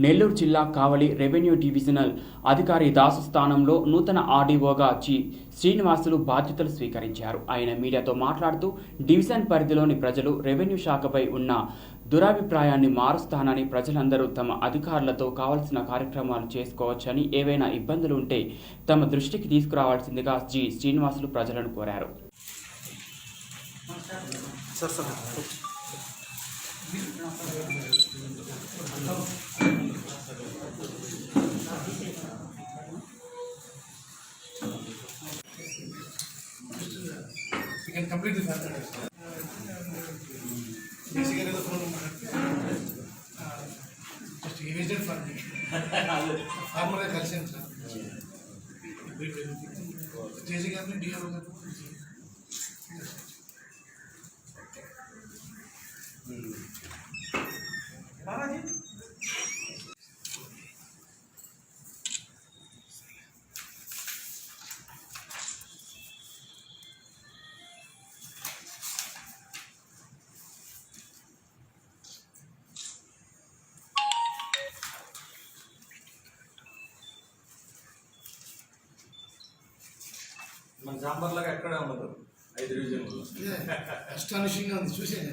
నెల్లూరు జిల్లా కావలి revenue divisional అధికారి దాసు స్థానంలో నూతన ఆర్డీఓగా జి శ్రీనివాసులు బాధ్యతలు స్వీకరించారు. ఆయన మీడియాతో మాట్లాడుతూ డివిజన్ పరిధిలోని ప్రజలు రెవెన్యూ శాఖపై ఉన్న దురభిప్రాయాన్ని మారుస్తానని, ప్రజలందరూ తమ అధికారులతో కావాల్సిన కార్యక్రమాలు చేసుకోవచ్చని, ఏవైనా ఇబ్బందులు ఉంటే తమ దృష్టికి తీసుకురావాల్సిందిగా జి శ్రీనివాసులు ప్రజలను కోరారు. You can complete the further. Basically, the phone number just erased it for me. Farmer consent. Chasing up the deer. మన జాంబర్ లాగా ఎక్కడే ఉండదు 5 డివిజన్లో. అస్టానిషింగ్ ఉంది, చూసాను.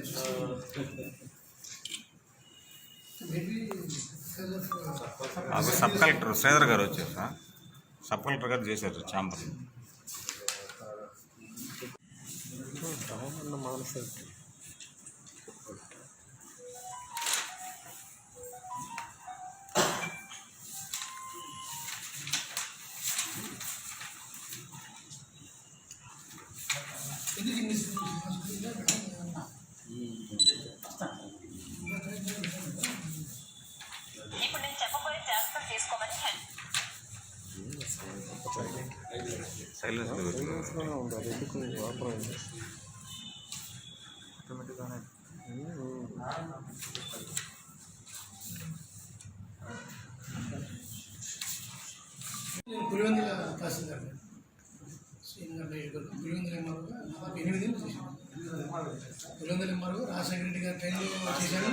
సబ్ కలెక్టర్ శ్రీధర్ గారు వచ్చారు సార్, సబ్ కలెక్టర్ గారు చేశారు ఛాంబర్. పులివెందుల తహసీల్దార్ పులివెందుల ఎంఆర్ఓగా 8 ఏళ్ళు చేశాను. పులివెందుల ఎంఆర్ఓ రాజశేఖర రెడ్డి గారి టైంలో చేశాను.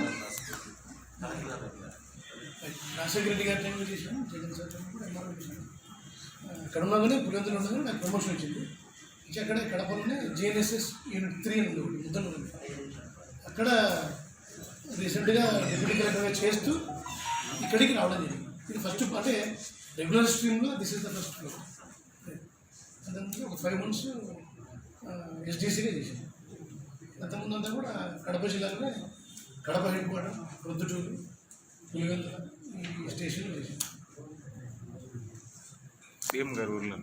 రాజశేఖర రెడ్డి గారి టైంలో చేశాను. జగన్ సార్ టైంలో కూడా ఎంఆర్ఓ చేశాను. అక్కడ ఉండగానే పులివెందులు ఉండగానే నాకు ప్రమోషన్ వచ్చింది. ఇంకా అక్కడ కడపలోనే జిఎన్ఎస్ఎస్ యూనిట్ 3 అని ఉంది, ముద్దలు ఉంది. అక్కడ రీసెంట్గా డిప్యూటీ కలెక్టర్గా చేస్తూ ఇక్కడికి రావడం జరిగింది. ఇది ఫస్ట్ అంటే రెగ్యులర్ స్ట్రీమ్లో this is the first floor. అదంతా ఒక 5 months ఎస్డీసీగా చేశాను. అంతకుముందంతా కూడా కడప జిల్లాలోనే కడప హెడ్ క్వార్టర్, ప్రొద్దుటూరు, పులివెందుల ఈ స్టేషన్లో చేశాను. సీఎం గారు ఊర్లో